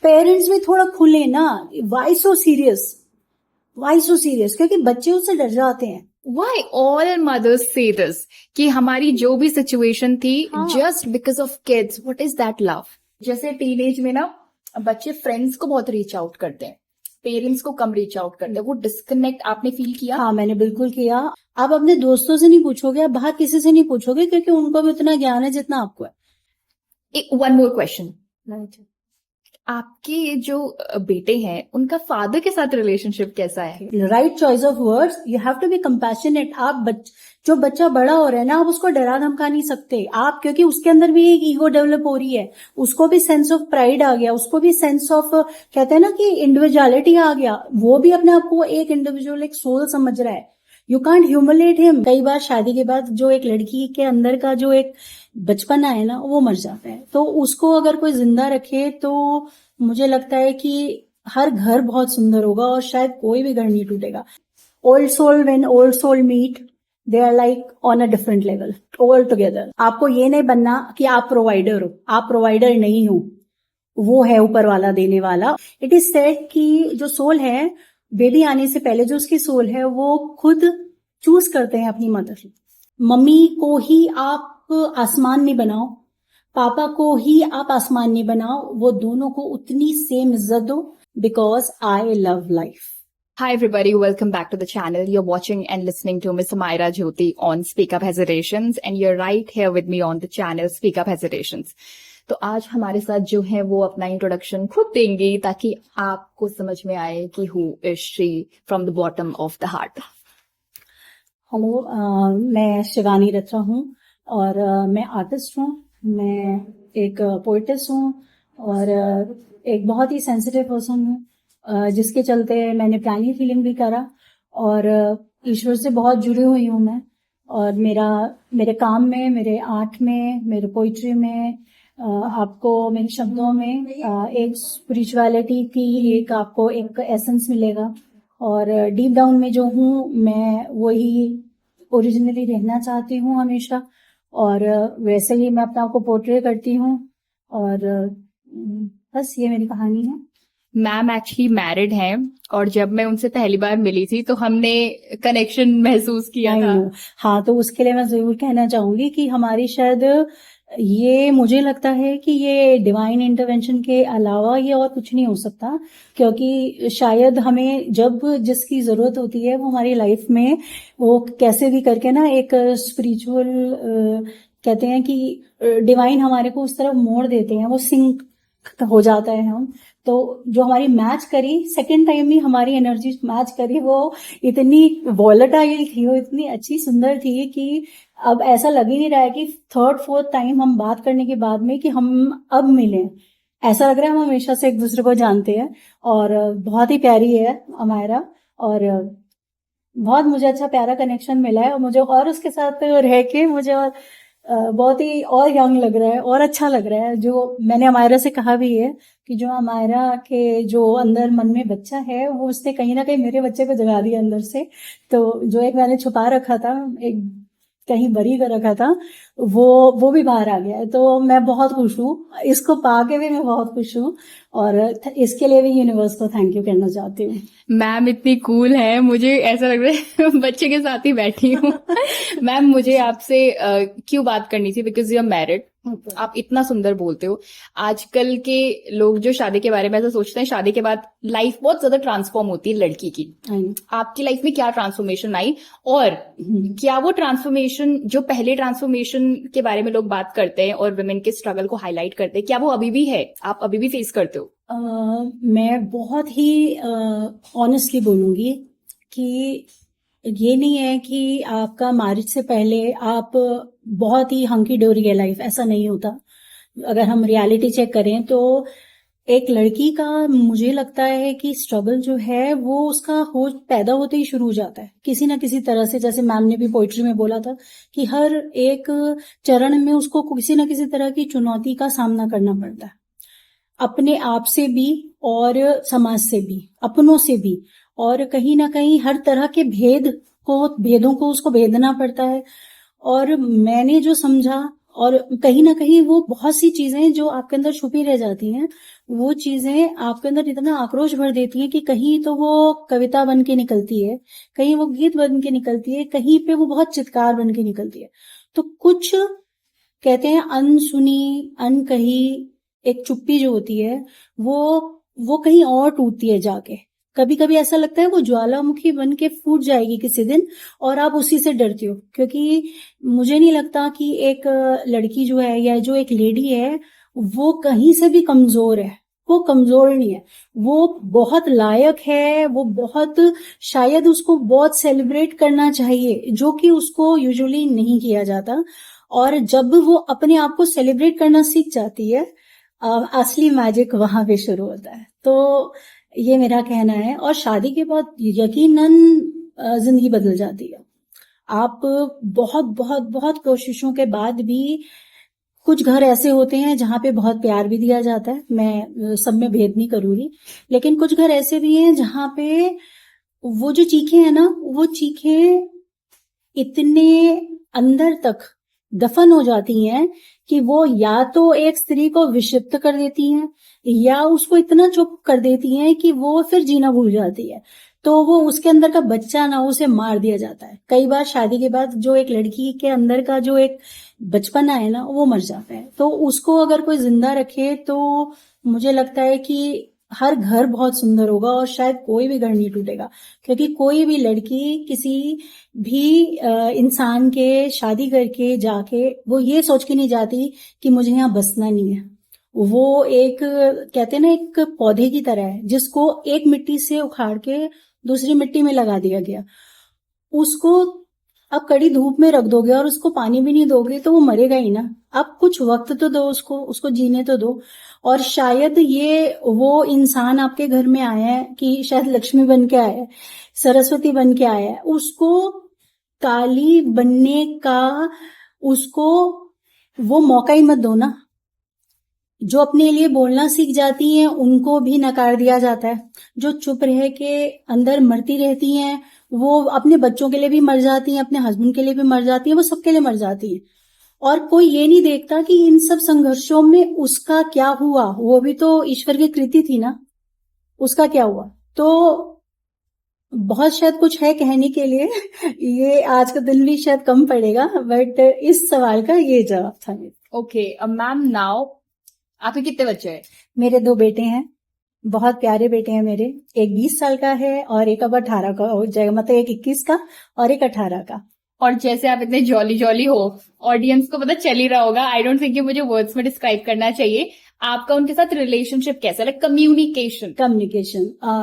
Parents भी थोड़ा खुले ना, वाई सो सीरियस, क्योंकि बच्चे उससे डर जाते हैं। Why all mothers say this कि हमारी जो भी सिचुएशन थी हाँ। just because of kids, what is that love? जैसे टीनेज में ना बच्चे फ्रेंड्स को बहुत रीच आउट करते हैं, पेरेंट्स को कम रीच आउट करते हैं, वो डिस्कनेक्ट आपने फील किया? हाँ, मैंने बिल्कुल किया। आप अपने दोस्तों से नहीं पूछोगे, आप बाहर किसी से नहीं पूछोगे, क्योंकि उनको भी उतना ज्ञान है जितना आपको है। एक वन मोर क्वेश्चन, आपके जो बेटे हैं उनका फादर के साथ रिलेशनशिप कैसा है? Right choice of words, you have to be compassionate. आप जो बच्चा बड़ा हो रहा है ना, आप उसको डरा धमका नहीं सकते आप, क्योंकि उसके अंदर भी एक ईगो डेवलप हो रही है, उसको भी सेंस ऑफ प्राइड आ गया, उसको भी सेंस ऑफ, कहते हैं ना कि इंडिविजुअलिटी आ गया, वो भी अपने आप को एक इंडिविजुअल, एक सोल समझ रहा है। You can't humiliate him. कई बार शादी के बाद जो एक लड़की के अंदर का जो एक बचपना है ना, वो मर जाता है, तो उसको अगर कोई जिंदा रखे तो मुझे लगता है कि हर घर बहुत सुंदर होगा और शायद कोई भी घर नहीं टूटेगा। Old soul, when old soul meet, they are like on a different level all together. आपको ये नहीं बनना कि आप प्रोवाइडर हो, आप प्रोवाइडर नहीं हो, वो है ऊपर वाला देने वाला। इट इज सेड कि जो सोल है, बेबी आने से पहले जो उसकी सोल है, वो खुद चूज करते हैं अपनी मदर। मम्मी को ही आप आसमान नहीं बनाओ, पापा को ही आप आसमान नहीं बनाओ, वो दोनों को उतनी सेम इज्जत दो, because I love life. Hi everybody, welcome back to the channel. You're watching and listening to Miss Amira Jyoti on Speak Up Hesitations and you're right here with me on the channel Speak Up Hesitations. तो आज हमारे साथ जो है वो अपना introduction खुद देंगी ताकि आपको समझ में आए कि who is she from the bottom of the heart. Hello, मैं शिवानी रत्रा हूँ और मैं आर्टिस्ट हूँ, मैं एक पोइटिस हूँ और एक बहुत ही सेंसिटिव पर्सन हूँ, जिसके चलते मैंने प्लानिंग फीलिंग भी करा और ईश्वर से बहुत जुड़ी हुई हूँ मैं। और मेरे काम में, मेरे आर्ट में, मेरे पोइट्री में, आपको मेरे शब्दों में एक स्पिरिचुअलिटी की एक आपको एक एसेंस मिलेगा। और डीप डाउन में जो हूँ मैं, वही ओरिजिनली रहना चाहती हूँ हमेशा, और वैसे ही मैं अपने आप को पोर्ट्रे करती हूँ। और बस ये मेरी कहानी है। मैम एक्चुअली मैरिड हैं और जब मैं उनसे पहली बार मिली थी तो हमने कनेक्शन महसूस किया था। हाँ, तो उसके लिए मैं जरूर कहना चाहूंगी कि हमारी शायद ये, मुझे लगता है कि ये डिवाइन इंटरवेंशन के अलावा ये और कुछ नहीं हो सकता, क्योंकि शायद हमें जब जिसकी जरूरत होती है वो हमारी लाइफ में, वो कैसे भी करके ना एक स्पिरिचुअल, कहते हैं कि डिवाइन हमारे को उस तरफ मोड़ देते हैं, वो सिंक हो जाता है हम। तो जो हमारी मैच करी सेकेंड टाइम ही हमारी एनर्जी मैच करी, वो इतनी वॉलेटाइल थी, वो इतनी अच्छी सुंदर थी कि अब ऐसा लग ही नहीं रहा है कि थर्ड फोर्थ टाइम हम बात करने के बाद में कि हम अब मिले। ऐसा लग रहा है हम हमेशा से एक दूसरे को जानते हैं। और बहुत ही प्यारी है अमायरा, और बहुत मुझे अच्छा प्यारा कनेक्शन मिला है, और मुझे और उसके साथ रह के मुझे और बहुत ही और यंग लग रहा है और अच्छा लग रहा है। जो मैंने अमायरा से कहा भी है कि जो अमायरा के जो अंदर मन में बच्चा है, वो उसने कहीं ना कहीं मेरे बच्चे को जगा दिया अंदर से। तो जो एक मैंने छुपा रखा था, एक कहीं बरी कर रखा था, वो भी बाहर आ गया है। तो मैं बहुत खुश हूँ, इसको पाके भी मैं बहुत खुश हूँ, और इसके लिए भी यूनिवर्स को थैंक यू कहना चाहती हूँ। मैम इतनी कूल है, मुझे ऐसा लग रहा है बच्चे के साथ ही बैठी हूँ। मैम मुझे आपसे क्यों बात करनी थी, बिकॉज यू आर मैरिड, आप इतना सुंदर बोलते हो। आजकल के लोग जो शादी के बारे में ऐसा सोचते हैं, शादी के बाद लाइफ बहुत ज्यादा ट्रांसफॉर्म होती है लड़की की। आपकी लाइफ में क्या ट्रांसफॉर्मेशन आई, और क्या वो ट्रांसफॉर्मेशन, जो पहले ट्रांसफॉर्मेशन के बारे में लोग बात करते हैं और वुमेन के स्ट्रगल को हाईलाइट करते हैं, क्या वो अभी भी है, आप अभी भी फेस करते हो? मैं बहुत ही ऑनेस्टली बोलूंगी कि ये नहीं है कि आपका मैरिज से पहले आप बहुत ही हंकी डोरी है लाइफ, ऐसा नहीं होता। अगर हम रियलिटी चेक करें तो एक लड़की का, मुझे लगता है कि स्ट्रगल जो है वो उसका पैदा होते ही शुरू हो जाता है किसी ना किसी तरह से। जैसे मैम ने भी पोइट्री में बोला था कि हर एक चरण में उसको किसी ना किसी तरह की चुनौती का सामना करना पड़ता है, अपने आप से भी और समाज से भी, अपनों से भी, और कहीं ना कहीं हर तरह के भेदों को उसको भेदना पड़ता है। और मैंने जो समझा और कहीं ना कहीं वो बहुत सी चीजें जो आपके अंदर छुपी रह जाती हैं, वो चीजें आपके अंदर इतना आक्रोश भर देती हैं कि कहीं तो वो कविता बन के निकलती है, कहीं वो गीत बन के निकलती है, कहीं पे वो बहुत चित्कार बन के निकलती है। तो कुछ कहते हैं अनसुनी, अनकही एक चुप्पी जो होती है, वो कहीं और टूटती है जाके। कभी कभी ऐसा लगता है वो ज्वालामुखी बन के फूट जाएगी किसी दिन, और आप उसी से डरती हो, क्योंकि मुझे नहीं लगता कि एक लड़की जो है या जो एक लेडी है वो कहीं से भी कमजोर है। वो कमजोर नहीं है, वो बहुत लायक है, वो बहुत, शायद उसको बहुत सेलिब्रेट करना चाहिए, जो कि उसको यूजुअली नहीं किया जाता। और जब वो अपने आप को सेलिब्रेट करना सीख जाती है, असली मैजिक वहां पे शुरू होता है। तो ये मेरा कहना है। और शादी के बाद यकीनन जिंदगी बदल जाती है। आप बहुत बहुत बहुत कोशिशों के बाद भी, कुछ घर ऐसे होते हैं जहां पे बहुत प्यार भी दिया जाता है, मैं सब में भेद नहीं करूंगी, लेकिन कुछ घर ऐसे भी हैं जहां पे वो जो चीखें हैं ना, वो चीखें इतने अंदर तक दफन हो जाती हैं कि वो या तो एक स्त्री को विक्षिप्त कर देती हैं, या उसको इतना चुप कर देती हैं कि वो फिर जीना भूल जाती है। तो वो उसके अंदर का बच्चा ना, उसे मार दिया जाता है। कई बार शादी के बाद जो एक लड़की के अंदर का जो एक बचपना है ना, वो मर जाता है। तो उसको अगर कोई जिंदा रखे तो मुझे लगता है कि हर घर बहुत सुंदर होगा, और शायद कोई भी घर नहीं टूटेगा। क्योंकि कोई भी लड़की किसी भी इंसान के शादी करके जाके वो ये सोच के नहीं जाती कि मुझे यहाँ बसना नहीं है। वो एक, कहते हैं ना, एक पौधे की तरह है जिसको एक मिट्टी से उखाड़ के दूसरी मिट्टी में लगा दिया गया। उसको अब कड़ी धूप में रख दोगे और उसको पानी भी नहीं दोगे तो वो मरेगा ही ना। अब कुछ वक्त तो दो उसको जीने तो दो। और शायद ये वो इंसान आपके घर में आया है कि शायद लक्ष्मी बन के आया है, सरस्वती बन के आया है, उसको काली बनने का उसको वो मौका ही मत दो ना। जो अपने लिए बोलना सीख जाती हैं उनको भी नकार दिया जाता है। जो चुप रह के अंदर मरती रहती हैं वो अपने बच्चों के लिए भी मर जाती हैं, अपने हस्बैंड के लिए भी मर जाती हैं, वो सबके लिए मर जाती हैं। और कोई ये नहीं देखता कि इन सब संघर्षों में उसका क्या हुआ, वो भी तो ईश्वर की कृति थी ना, उसका क्या हुआ। तो बहुत शायद कुछ है कहने के लिए ये आज का दिन भी शायद कम पड़ेगा, बट इस सवाल का ये जवाब था मेरा। ओके मैम, नाउ आपके कितने बच्चे हैं? मेरे 2 बेटे हैं, बहुत प्यारे बेटे हैं मेरे। एक 20 साल का है और एक अब 18 का हो जाएगा, मतलब एक 21 का और एक 18 का। और जैसे आप इतने जॉली जॉली हो, ऑडियंस को पता चल ही रहा होगा, आई डोंट थिंक मुझे वर्ड्स में डिस्क्राइब करना चाहिए। आपका उनके साथ रिलेशनशिप कैसा, लाइक कम्युनिकेशन?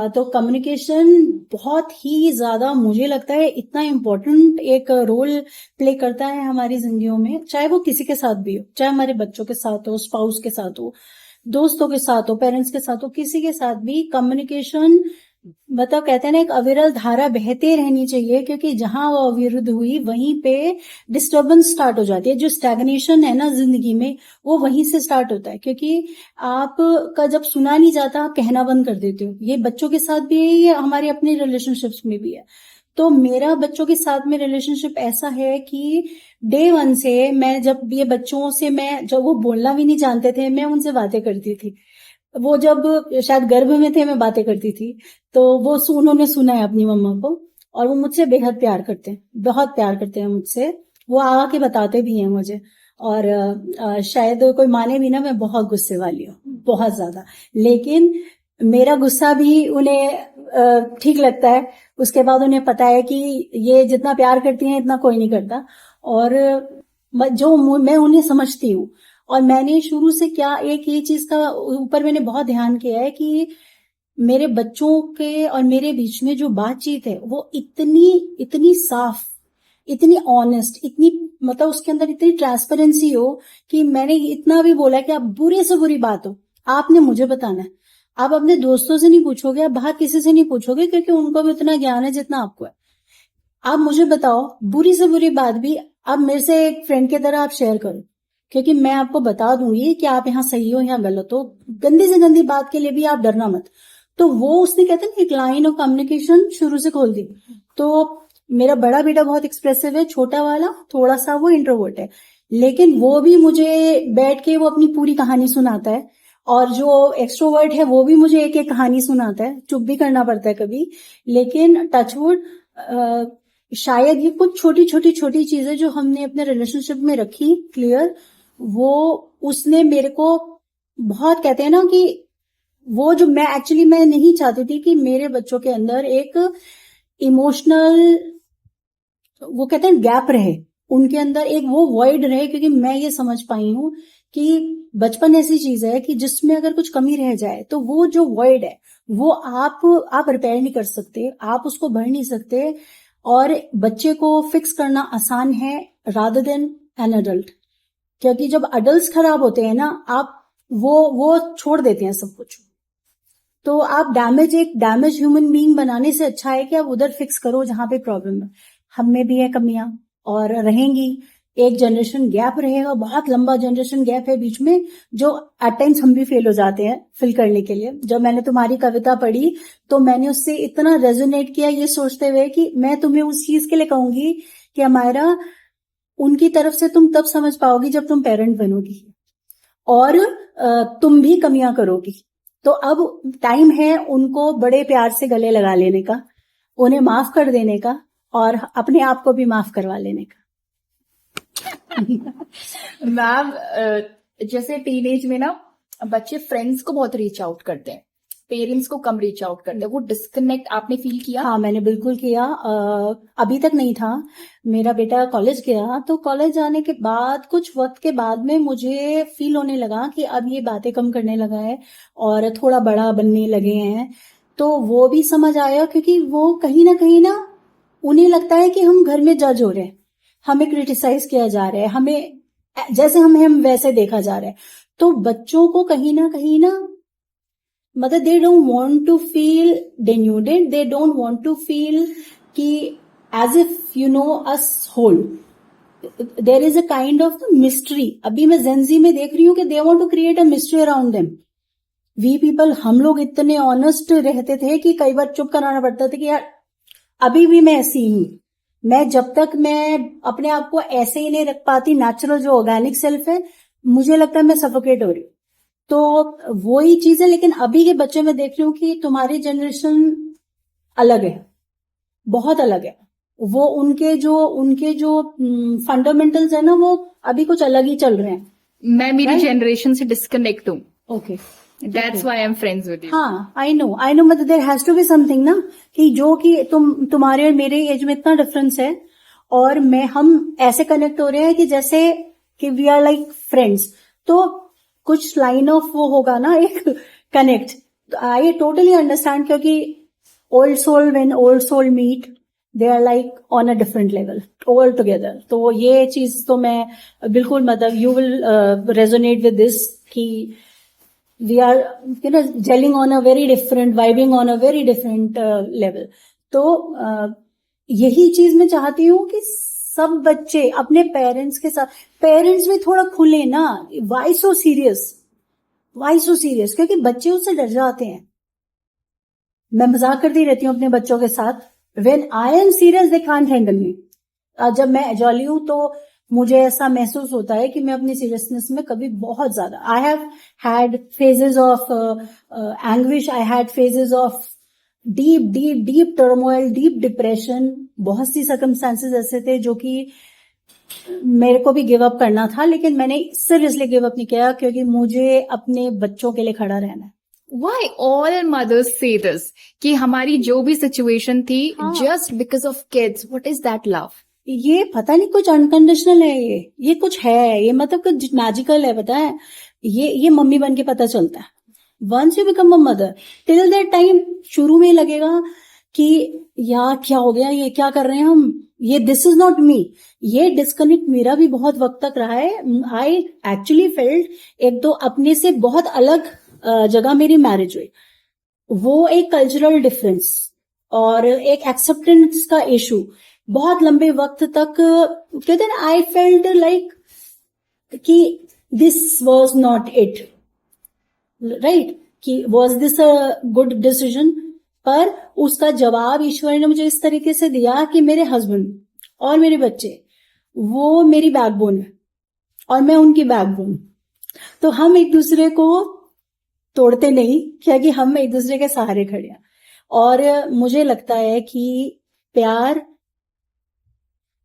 तो कम्युनिकेशन बहुत ही ज्यादा, मुझे लगता है इतना इम्पोर्टेंट एक रोल प्ले करता है हमारी जिंदगियों में। चाहे वो किसी के साथ भी हो, चाहे हमारे बच्चों के साथ हो, स्पाउस के साथ हो, दोस्तों के साथ हो, पेरेंट्स के साथ हो, किसी के साथ भी कम्युनिकेशन, मतलब कहते हैं ना, एक अविरल धारा बहते रहनी चाहिए। क्योंकि जहां वो अविरुद्ध हुई वहीं पे डिस्टर्बेंस स्टार्ट हो जाती है। जो स्टैग्नेशन है ना जिंदगी में, वो वहीं से स्टार्ट होता है। क्योंकि आपका जब सुना नहीं जाता आप कहना बंद कर देते हो। ये बच्चों के साथ भी है, ये हमारे अपने रिलेशनशिप्स में भी है। तो मेरा बच्चों के साथ में रिलेशनशिप ऐसा है कि डे 1 से मैं, जब ये बच्चों से, मैं जब वो बोलना भी नहीं जानते थे, मैं उनसे बातें करती थी। वो जब शायद गर्भ में थे मैं बातें करती थी, तो वो उन्होंने सुना है अपनी मम्मा को, और वो मुझसे बेहद प्यार करते हैं, बहुत प्यार करते हैं मुझसे। वो आके बताते भी हैं मुझे। और शायद कोई माने भी ना, मैं बहुत गुस्से वाली हूँ, बहुत ज्यादा। लेकिन मेरा गुस्सा भी उन्हें ठीक लगता है। उसके बाद उन्हें पता है कि ये जितना प्यार करती हैं इतना कोई नहीं करता। और जो मैं उन्हें समझती हूँ। और मैंने शुरू से क्या, एक ये चीज का ऊपर मैंने बहुत ध्यान किया है कि मेरे बच्चों के और मेरे बीच में जो बातचीत है वो इतनी इतनी साफ, इतनी ऑनेस्ट, इतनी, मतलब उसके अंदर इतनी ट्रांसपेरेंसी हो कि मैंने इतना भी बोला कि आप बुरे से बुरी बात हो, आपने मुझे बताना है। आप अपने दोस्तों से नहीं पूछोगे, आप बाहर किसी से नहीं पूछोगे, क्योंकि उनको भी उतना ज्ञान है जितना आपको है। आप मुझे बताओ, बुरी से बुरी बात भी आप मेरे से एक फ्रेंड की तरह आप शेयर करो, क्योंकि मैं आपको बता दूंगी कि आप यहाँ सही हो या गलत हो। गंदी से गंदी बात के लिए भी आप डरना मत। तो वो उसने, कहते हैं, एक लाइन ऑफ कम्युनिकेशन शुरू से खोल दी। तो मेरा बड़ा बेटा बहुत एक्सप्रेसिव है, छोटा वाला थोड़ा सा वो इंट्रोवर्ट है। लेकिन वो भी मुझे बैठ के वो अपनी पूरी कहानी सुनाता है, और जो एक्सट्रोवर्ट है वो भी मुझे एक एक कहानी सुनाता है, चुप भी करना पड़ता है कभी। लेकिन टचवुड शायद ये कुछ छोटी छोटी छोटी चीजें जो हमने अपने रिलेशनशिप में रखी क्लियर, वो उसने मेरे को बहुत, कहते हैं ना कि वो जो मैं एक्चुअली मैं नहीं चाहती थी कि मेरे बच्चों के अंदर एक इमोशनल, वो कहते हैं गैप रहे, उनके अंदर एक वो वॉइड रहे, क्योंकि मैं ये समझ पाई हूं कि बचपन ऐसी चीज है कि जिसमें अगर कुछ कमी रह जाए तो वो जो वॉइड है वो आप रिपेयर नहीं कर सकते, आप उसको भर नहीं सकते। और बच्चे को फिक्स करना आसान है रादर देन एन अडल्ट, क्योंकि जब अडल्ट खराब होते हैं ना, आप वो छोड़ देते हैं सब कुछ। तो आप एक डैमेज ह्यूमन बीइंग बनाने से अच्छा है कि आप उधर फिक्स करो जहां पे प्रॉब्लम है। हम में भी है कमियां और रहेंगी, एक जनरेशन गैप रहेगा, बहुत लंबा जनरेशन गैप है बीच में, जो एट टाइम्स हम भी फेल हो जाते हैं फिल करने के लिए। जब मैंने तुम्हारी कविता पढ़ी तो मैंने उससे इतना रेजोनेट किया, ये सोचते हुए कि मैं तुम्हें उस चीज के लिए कहूंगी कि हमारा उनकी तरफ से तुम तब समझ पाओगी जब तुम पेरेंट बनोगी और तुम भी कमियां करोगी। तो अब टाइम है उनको बड़े प्यार से गले लगा लेने का, उन्हें माफ कर देने का और अपने आप को भी माफ करवा लेने का। मैम, जैसे टीनेज में ना बच्चे फ्रेंड्स को बहुत रीच आउट करते हैं, पेरेंट्स को कम रीच आउट करते हैं, वो डिस्कनेक्ट आपने फील किया? हाँ, मैंने बिल्कुल किया। अभी तक नहीं था, मेरा बेटा कॉलेज गया तो कॉलेज जाने के बाद कुछ वक्त के बाद में मुझे फील होने लगा कि अब ये बातें कम करने लगा है और थोड़ा बड़ा बनने लगे हैं। तो वो भी समझ आया, क्योंकि वो कहीं ना उन्हें लगता है कि हम घर में जज हो रहे हैं, हमें क्रिटिसाइज किया जा रहा है, हमें जैसे हम वैसे देखा जा रहा है। तो बच्चों को कहीं ना मतलब they don't want to feel denuded, they don't want to feel कि as if you know as whole, there is a kind of mystery. अभी मैं जेंजी में देख रही हूँ कि they want to create a mystery around them. We people, हम लोग इतने ऑनेस्ट रहते थे कि कई बार चुप कराना पड़ता था कि यार अभी भी मैं ऐसी हूं, मैं जब तक मैं अपने आप को ऐसे ही नहीं रख पाती, नेचुरल जो ऑर्गेनिक सेल्फ है, मुझे लगता है मैं सफोकेट हो रही हूँ। तो वही चीज है। लेकिन अभी के बच्चे में देख रही हूँ कि तुम्हारी जनरेशन अलग है, बहुत अलग है। वो उनके जो फंडामेंटल्स है ना, वो अभी कुछ अलग ही चल रहे हैं। मैं मेरी Right? जनरेशन से डिस्कनेक्ट हूँ, okay, that's why I am friends with you. हाँ, आई नो, मतलब there has to be something ना, कि जो कि तुम्हारे और मेरे एज में इतना डिफरेंस है और हम ऐसे कनेक्ट हो रहे हैं कि जैसे कि वी आर लाइक फ्रेंड्स। तो कुछ लाइन ऑफ वो होगा ना, एक कनेक्ट। आई टोटली अंडरस्टैंड, क्योंकि old soul, when old soul meet, they are like on a different level all together. तो ये चीज तो मैं बिल्कुल, मतलब you will resonate with this कि we are gelling on a very different, vibing on a very different level. तो यही चीज मैं चाहती हूँ कि सब बच्चे अपने पेरेंट्स के साथ, पेरेंट्स भी थोड़ा खुले ना। वाई सो सीरियस, क्योंकि बच्चे उससे डर जाते हैं। मैं मजाक करती रहती हूँ अपने बच्चों के साथ, when I am serious they can't handle me. जब मैं जॉली हूं तो मुझे ऐसा महसूस होता है कि मैं अपनी सीरियसनेस में कभी बहुत ज्यादा, I have had phases of anguish, I had phases of deep turmoil, deep depression. बहुत सी सर्कमस्टांसेस ऐसे थे जो कि मेरे को भी गिव अप करना था, लेकिन मैंने सीरियसली गिव अप नहीं किया, क्योंकि मुझे अपने बच्चों के लिए खड़ा रहना है। Why all mothers say this कि हमारी जो भी सिचुएशन थी, हाँ। just because of kids, what is that love? ये पता नहीं, कुछ अनकंडीशनल है, ये कुछ है, ये मतलब कुछ मैजिकल है, पता है। ये मम्मी बन के पता चलता है। Once you become a mother, till that time शुरू में लगेगा कि यार क्या हो गया, ये क्या कर रहे हैं हम, ये दिस इज नॉट मी। ये डिस्कनेक्ट मेरा भी बहुत वक्त तक रहा है। आई एक्चुअली फेल्ट, एक तो अपने से बहुत अलग जगह मेरी मैरिज हुई, वो एक कल्चरल डिफरेंस और एक एक्सेप्टेंस का इशू बहुत लंबे वक्त तक, कहते हैं आई फेल्ट लाइक कि this was not it, right, कि was this a good decision. पर उसका जवाब ईश्वर ने मुझे इस तरीके से दिया कि मेरे हस्बैंड और मेरे बच्चे, वो मेरी बैकबोन है। और मैं उनकी बैकबोन। तो हम एक दूसरे को तोड़ते नहीं, क्योंकि हम एक दूसरे के सहारे खड़े हैं। और मुझे लगता है कि प्यार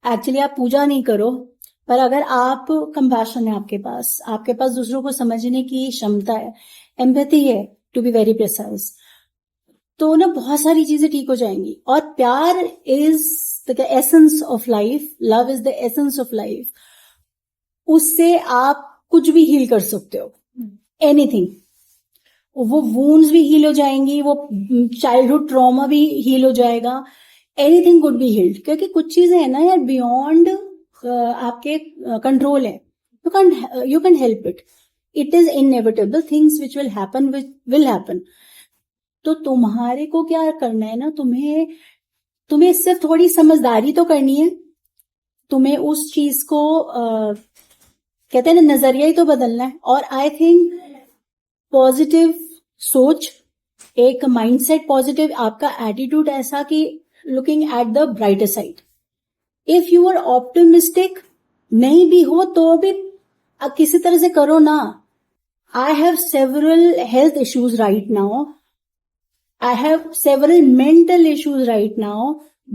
एक्चुअली आप पूजा नहीं करो, पर अगर आप कंपैशन है आपके पास दूसरों को समझने की क्षमता है, एम्पैथी है, टू बी वेरी प्रिसाइज, तो ना बहुत सारी चीजें ठीक हो जाएंगी। और प्यार is the essence of life, love is the essence of life. उससे आप कुछ भी हील कर सकते हो, एनीथिंग। वो वूंड्स भी हील हो जाएंगी, वो चाइल्डहुड ट्रॉमा भी हील हो जाएगा, एनीथिंग कुड बी हील्ड। क्योंकि कुछ चीजें है ना यार, बियॉन्ड आपके कंट्रोल है। You can help it, it is inevitable, things which will happen will happen. तो तुम्हारे को क्या करना है ना, तुम्हें सिर्फ थोड़ी समझदारी तो करनी है, तुम्हें उस चीज को कहते हैं ना, नजरिया ही तो बदलना है। और आई थिंक पॉजिटिव सोच, एक माइंडसेट पॉजिटिव, आपका एटीट्यूड ऐसा कि looking at the brighter side. If you are optimistic नहीं भी हो तो भी किसी तरह से करो ना। I have several health issues right now, I have several mental issues right now,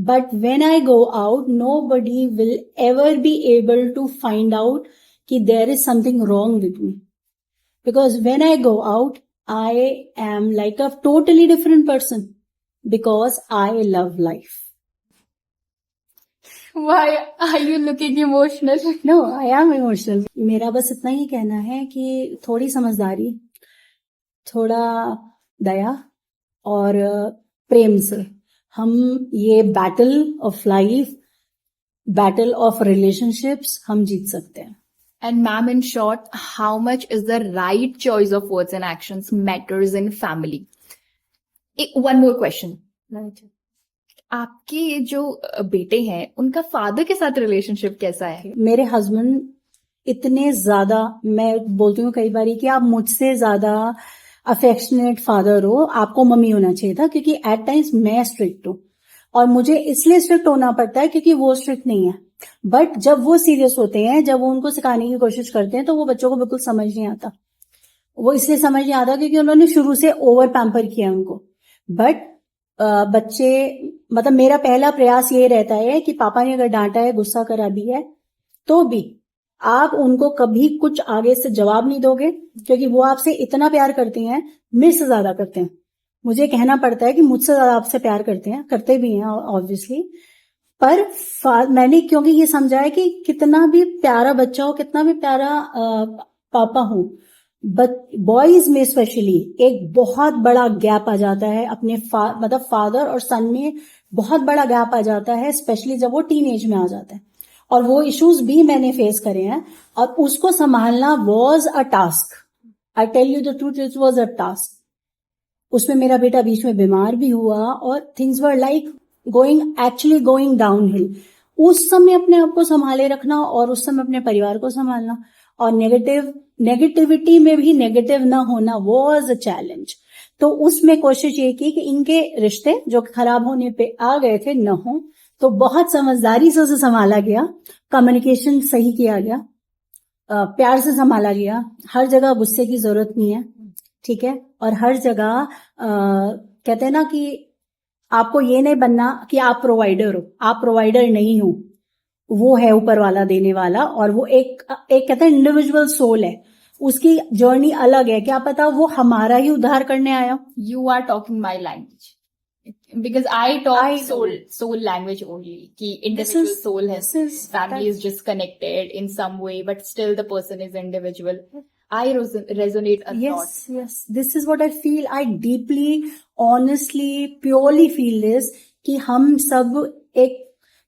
but when I go out, nobody will ever be able to find out कि there is something wrong with me. Because when I go out, I am like a totally different person because I love life. Why are you looking emotional? No, I am emotional. मेरा बस इतना ही कहना है कि थोड़ी समझदारी, थोड़ा दया और प्रेम से हम ये battle of life, battle of relationships हम जीत सकते हैं। And ma'am, in short, how much is the right choice of words and actions matters in family? One more question. आपके ये जो बेटे हैं, उनका फादर के साथ रिलेशनशिप कैसा है? मेरे हस्बैंड इतने ज्यादा, मैं बोलती हूँ कई बार कि आप मुझसे ज्यादा अफेक्शनेट फादर हो, आपको मम्मी होना चाहिए था। क्योंकि एट टाइम्स मैं स्ट्रिक्ट हूँ, और मुझे इसलिए स्ट्रिक्ट होना पड़ता है क्योंकि वो स्ट्रिक्ट नहीं है। बट जब वो सीरियस होते हैं, जब वो उनको सिखाने की कोशिश करते हैं, तो वो बच्चों को बिल्कुल समझ नहीं आता। वो इसलिए समझ नहीं आता क्योंकि उन्होंने शुरू से ओवर पैम्पर किया उनको। बट बच्चे, मतलब मेरा पहला प्रयास ये रहता है कि पापा ने अगर डांटा है, गुस्सा करा भी है, तो भी आप उनको कभी कुछ आगे से जवाब नहीं दोगे, क्योंकि वो आपसे इतना प्यार करती हैं, मेरे से ज्यादा करते हैं। मुझे कहना पड़ता है कि मुझसे ज्यादा आपसे प्यार करते हैं, करते भी हैं ऑब्वियसली। पर मैंने क्योंकि ये समझा है कि कितना भी प्यारा बच्चा हो, कितना भी प्यारा पापा हो, बॉयज में स्पेशली एक बहुत बड़ा गैप आ जाता है अपने मतलब फादर और सन में बहुत बड़ा गैप आ जाता है, स्पेशली जब वो टीनेज में आ जाता है। और वो इश्यूज भी मैंने फेस करे हैं, और उसको संभालना was a task. I tell you the truth, it was a task. उसमें मेरा बेटा बीच में बीमार भी हुआ, और things were like actually going downhill. उस समय अपने आप को संभाले रखना, और उस समय अपने परिवार को संभालना, और नेगेटिविटी में भी नेगेटिव ना होना वॉज अ चैलेंज। तो उसमें कोशिश ये की कि इनके रिश्ते जो खराब होने पे आ गए थे न हो, तो बहुत समझदारी से उसे संभाला गया, कम्युनिकेशन सही किया गया, प्यार से संभाला गया। हर जगह गुस्से की जरूरत नहीं है, ठीक है। और हर जगह कहते हैं ना कि आपको ये नहीं बनना कि आप प्रोवाइडर हो, आप प्रोवाइडर नहीं हो, वो है ऊपर वाला देने वाला। और वो एक कहते हैं इंडिविजुअल सोल है, उसकी जर्नी अलग है। क्या पता वो हमारा ही उद्धार करने आया। You are talking my language. Because I talk soul language only. कि individual soul है, family is just connected in some way, but still the person is individual. I resonate a lot. Yes. This is what I feel. I deeply, honestly, purely feel this कि हम सब एक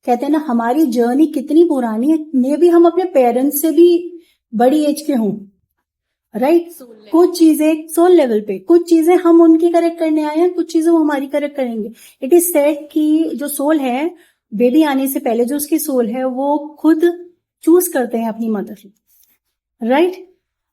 कहते हैं ना, हमारी journey कितनी पुरानी है। मे भी हम अपने पेरेंट्स से भी बड़ी एज के हों, राइट। कुछ चीजें सोल लेवल पे, कुछ चीजें हम उनकी करेक्ट करने आए हैं, कुछ चीजें वो हमारी करेक्ट करेंगे। इट इज सेड कि जो सोल है, बेबी आने से पहले जो उसकी सोल है, वो खुद चूज करते हैं अपनी मदर, राइट।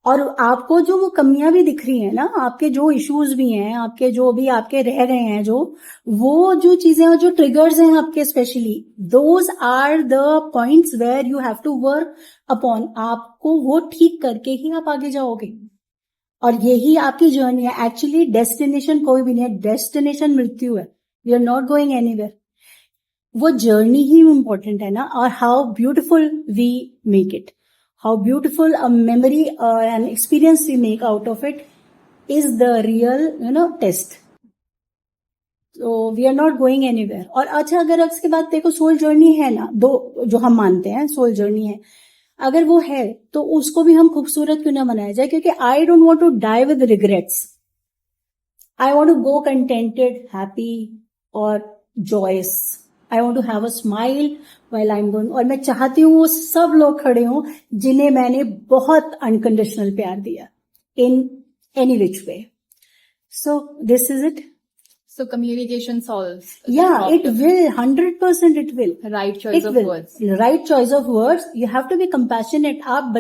और आपको जो वो कमियां भी दिख रही हैं ना, आपके जो इश्यूज भी हैं, आपके जो भी आपके रह गए हैं, वो जो चीजें और जो ट्रिगर्स हैं आपके, specially those are the points where you have to work upon. आपको वो ठीक करके ही आप आगे जाओगे, और यही आपकी जर्नी है। एक्चुअली डेस्टिनेशन कोई भी नहीं है, डेस्टिनेशन मृत्यु है। We are not going anywhere. वो जर्नी ही इम्पोर्टेंट है ना, और how beautiful we make it, how beautiful a memory and experience we make out of it is the real test. तो we are not going anywhere. और अच्छा, अगर इसके बाद देखो सोल जर्नी है ना, दो जो हम मानते हैं सोल जर्नी है, अगर वो है तो उसको भी हम खूबसूरत क्यों ना बनाया जाए, क्योंकि I don't want to die with regrets. I want to go contented, happy और joyous. I want to have a smile while I am going. और मैं चाहती हूँ वो सब लोग खड़े हों जिन्हें मैंने बहुत अनकंडीशनल प्यार दिया in any which way. So this is it. So communication solves. Yeah, it will. 100% it will. Right choice It of will. words. Right choice of words. You have to be compassionate. आप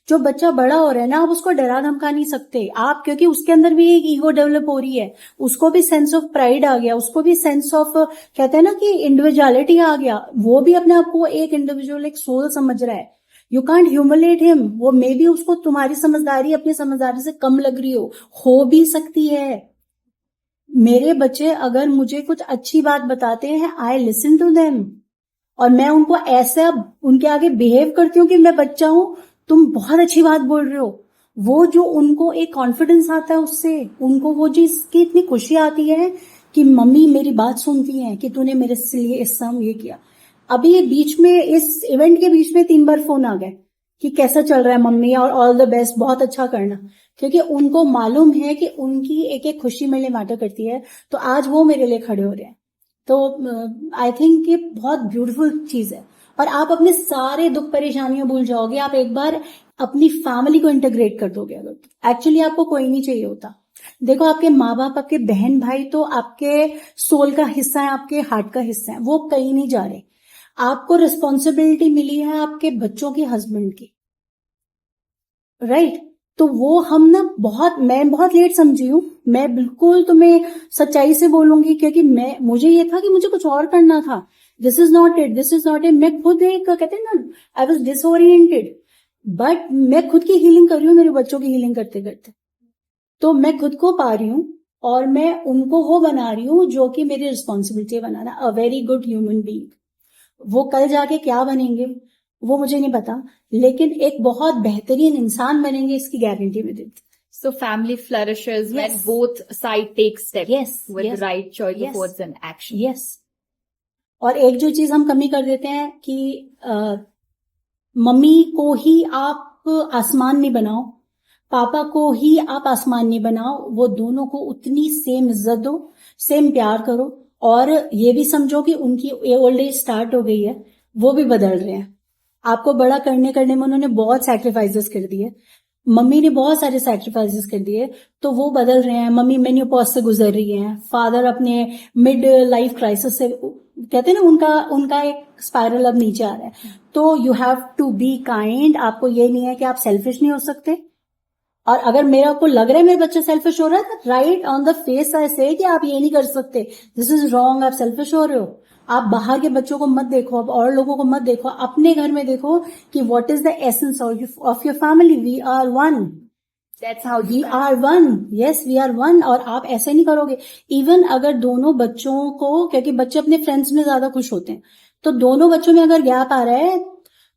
जो बच्चा बड़ा हो रहा है ना, आप उसको डरा धमका नहीं सकते आप, क्योंकि उसके अंदर भी एक ईगो डेवलप हो रही है। उसको भी सेंस ऑफ प्राइड आ गया, उसको भी सेंस ऑफ, कहते हैं ना कि इंडिविजुअलिटी आ गया। वो भी अपने आप को एक इंडिविजुअल, एक सोल समझ रहा है। You can't humiliate him. वो मे बी उसको तुम्हारी समझदारी अपनी समझदारी से कम लग रही हो भी सकती है। मेरे बच्चे अगर मुझे कुछ अच्छी बात बताते हैं, आई लिसन टू देम, और मैं उनको ऐसा उनके आगे बिहेव करती हूँ कि मैं बच्चा हूं, तुम बहुत अच्छी बात बोल रहे हो। वो जो उनको एक कॉन्फिडेंस आता है उससे, उनको वो चीज की इतनी खुशी आती है कि मम्मी मेरी बात सुनती है, कि तूने मेरे लिए इस समय ये किया। अभी ये बीच में, इस इवेंट के बीच में 3 बार फोन आ गए कि कैसा चल रहा है मम्मी, और ऑल द बेस्ट, बहुत अच्छा करना, क्योंकि उनको मालूम है कि उनकी एक एक खुशी मेरे लिए मैटर करती है। तो आज वो मेरे लिए खड़े हो रहे हैं। तो आई थिंक ये बहुत ब्यूटीफुल चीज है। और आप अपने सारे दुख परेशानियां भूल जाओगे, आप एक बार अपनी फैमिली को इंटीग्रेट कर दोगे। अगर एक्चुअली आपको कोई नहीं चाहिए होता। देखो, आपके माँ बाप, आपके बहन भाई तो आपके सोल का हिस्सा है, आपके हार्ट का हिस्सा है, वो कहीं नहीं जा रहे। आपको रिस्पॉन्सिबिलिटी मिली है आपके बच्चों की, हस्बैंड की, राइट? तो वो हम ना मैं बहुत लेट समझी हूँ। मैं बिल्कुल तुम्हें सच्चाई से बोलूंगी, क्योंकि मुझे ये था कि मुझे कुछ और करना था। This is not it, this is not it. मैं खुद एक, कहते हैं ना, आई वॉज डिसओरिएंटेड, बट मैं खुद की हीलिंग कर रही हूँ, मेरे बच्चों की हीलिंग करते करते। तो मैं खुद को पा रही हूँ, और मैं उनको वो बना रही हूँ जो कि मेरी responsibility banana, a very good human being. वो कल जाके क्या बनेंगे वो मुझे नहीं पता, लेकिन एक बहुत बेहतरीन इंसान बनेंगे, इसकी गारंटी मैं देती। So family flourishes when Yes. both side take steps Yes, with yes, right choice yes. of words and action. Yes. और एक जो चीज हम कमी कर देते हैं कि मम्मी को ही आप आसमान नहीं बनाओ, पापा को ही आप आसमान नहीं बनाओ। वो दोनों को उतनी सेम इज्जत दो, सेम प्यार करो, और ये भी समझो कि उनकी ओल्ड एज स्टार्ट हो गई है, वो भी बदल रहे हैं। आपको बड़ा करने में उन्होंने बहुत सैक्रिफाइसेस कर दिए, मम्मी ने बहुत सारे सैक्रिफाइसेस कर दिए, तो वो बदल रहे हैं। मम्मी मेन्योपॉज से गुजर रही हैं, फादर अपने मिड लाइफ क्राइसिस से, कहते हैं ना, उनका एक स्पाइरल अब नीचे आ रहा है। तो you have to be kind. आपको ये नहीं है कि आप सेल्फिश नहीं हो सकते। और अगर मेरा को लग रहा है मेरा बच्चा सेल्फिश हो रहा है, right on the face I से कि आप ये नहीं कर सकते, दिस इज रॉन्ग, आप सेल्फिश हो रहे हो। आप बाहर के बच्चों को मत देखो, अब और लोगों को मत देखो, अपने घर में देखो कि what is the essence of your family. We are one, That's how we are one, yes we are one. और आप ऐसे नहीं करोगे। इवन अगर दोनों बच्चों को, क्योंकि बच्चे अपने फ्रेंड्स में ज्यादा खुश होते हैं, तो दोनों बच्चों में अगर गैप आ रहा है,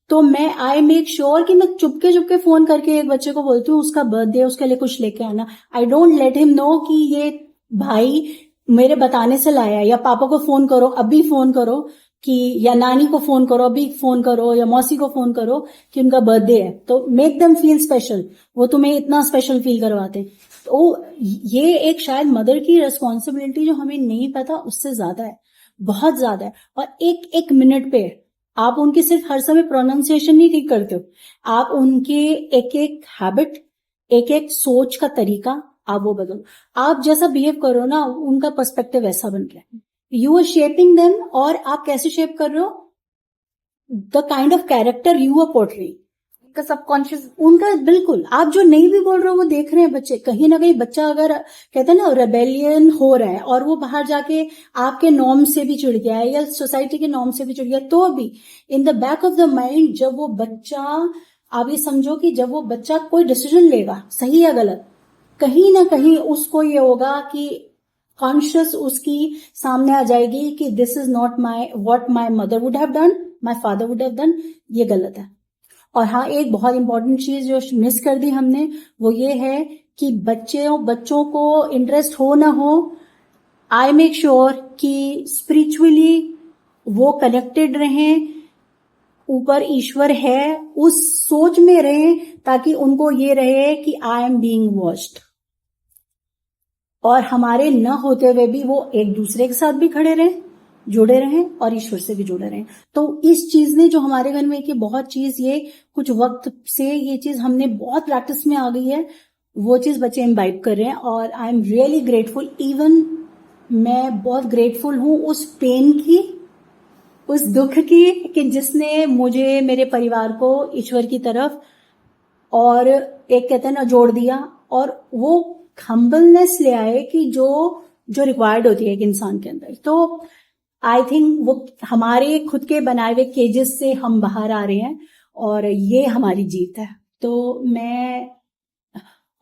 तो मैं आई मेक श्योर कि मैं चुपके फोन करके एक बच्चे को बोलती हूँ उसका बर्थडे, उसके लिए कुछ लेके आना। I don't let him know कि ये भाई मेरे बताने से लाया, या पापा को फोन करो, अभी फोन करो, कि या नानी को फोन करो, अभी फोन करो, या मौसी को फोन करो कि उनका बर्थडे है। तो मेक देम फील स्पेशल, वो तुम्हें इतना स्पेशल फील करवाते। तो ये एक शायद मदर की रिस्पॉन्सिबिलिटी जो हमें नहीं पता उससे ज्यादा है, बहुत ज्यादा है। और एक एक मिनट पे आप उनकी सिर्फ हर समय प्रोनाउंसिएशन नहीं ठीक करते हो, आप उनके एक एक हैबिट, एक एक सोच का तरीका आप वो बदलो। आप जैसा बिहेव करो ना, उनका पर्सपेक्टिव वैसा बन रहा है। You are shaping them. और आप कैसे शेप कर रहे हो? The kind of character you are portraying. उसका सबकॉन्शियस उनका बिल्कुल, आप जो नहीं भी बोल रहे हो वो देख रहे हैं बच्चे। कहीं ना कहीं बच्चा अगर कहते हैं ना रेबेलियन हो रहा है और वो बाहर जाके आपके नॉर्म से भी चिढ़ गया है या सोसाइटी के नॉर्म से भी चिढ़ गया, तो भी in the back of the mind जब वो बच्चा, आप ये समझो कि जब वो बच्चा कोई डिसीजन लेगा सही या गलत, कहीं ना कहीं उसको ये होगा कि कॉन्शियस उसकी सामने आ जाएगी कि this is not my what my mother would have done, my father would have done, ये गलत है। और हाँ, एक बहुत इंपॉर्टेंट चीज जो मिस कर दी हमने वो ये है कि बच्चों को इंटरेस्ट हो ना हो, आई मेक श्योर कि स्पिरिचुअली वो कनेक्टेड रहें, ऊपर ईश्वर है उस सोच में रहें, ताकि उनको ये रहे कि आई एम बीइंग वॉच्ड, और हमारे न होते हुए भी वो एक दूसरे के साथ भी खड़े रहें, जुड़े रहें और ईश्वर से भी जुड़े रहें। तो इस चीज ने जो हमारे घर में कि बहुत चीज ये कुछ वक्त से ये चीज हमने बहुत प्रैक्टिस में आ गई है, वो चीज बच्चे इम्बाइब कर रहे हैं। और I am really grateful, even मैं बहुत ग्रेटफुल हूं उस पेन की, उस दुख की, कि जिसने मुझे, मेरे परिवार को ईश्वर की तरफ और एक कहते हैं ना जोड़ दिया, और वो हम्बलनेस ले आए कि जो रिक्वायर्ड होती है एक इंसान के अंदर। तो आई थिंक वो हमारे खुद के बनाए हुए केजेस से हम बाहर आ रहे हैं और ये हमारी जीत है। तो मैं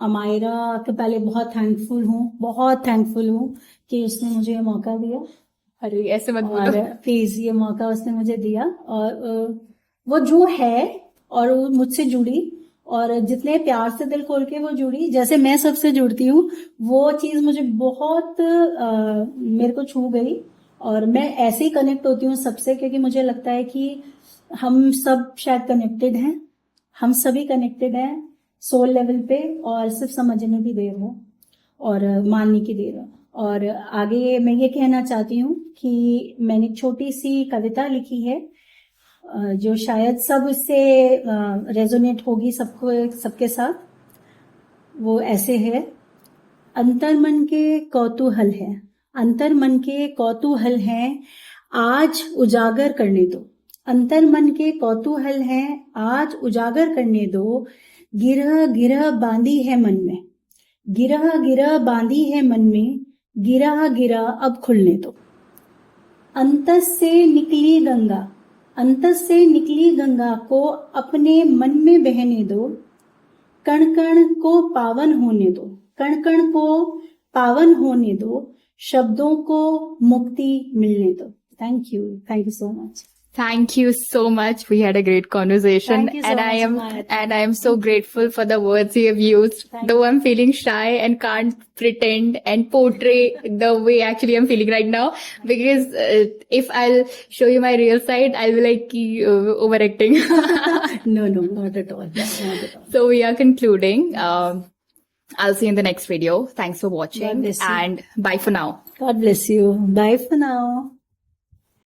अमायरा के पहले बहुत थैंकफुल हूँ कि उसने मुझे ये मौका दिया। अरे ऐसे मत और बोलो। प्लीज ये मौका उसने मुझे दिया, और वो जो है और वो मुझसे जुड़ी, और जितने प्यार से दिल खोल के वो जुड़ी, जैसे मैं सबसे जुड़ती हूँ, वो चीज मुझे बहुत मेरे को छू गई। और मैं ऐसे ही कनेक्ट होती हूँ सबसे, क्योंकि मुझे लगता है कि हम सब शायद कनेक्टेड हैं, हम सभी कनेक्टेड हैं सोल लेवल पे, और सिर्फ समझने की देर हो और मानने की देर हो। और आगे मैं ये कहना चाहती हूँ कि मैंने एक छोटी सी कविता लिखी है जो शायद सब इससे रेजोनेट होगी सबके साथ। वो ऐसे है, अंतर्मन के कौतूहल है, अंतर्मन के कौतूहल हैं, आज उजागर करने दो, अंतर्मन के कौतूहल हैं, आज उजागर करने दो, गिरह गिरह बांधी है मन में, गिरह गिरह बांधी है मन में, गिरह गिरह अब खुलने दो, अंतस से निकली गंगा, अंतस से निकली गंगा को अपने मन में बहने दो, कण कण को पावन होने दो, कण कण को पावन होने दो, शब्दों को मुक्ति मिलने दो। Thank you so much. Thank you so much. We had a great conversation. Thank you so much, Amaya. I am so grateful for the words you have used. Thank Though I'm feeling shy and can't pretend and portray the way actually I'm feeling right now, because if I'll show you my real side, I'll be like overacting. No, not at all. Not at all. So we are concluding. I'll see you in the next video. Thanks for watching, God bless you. and bye for now. God bless you. Bye for now.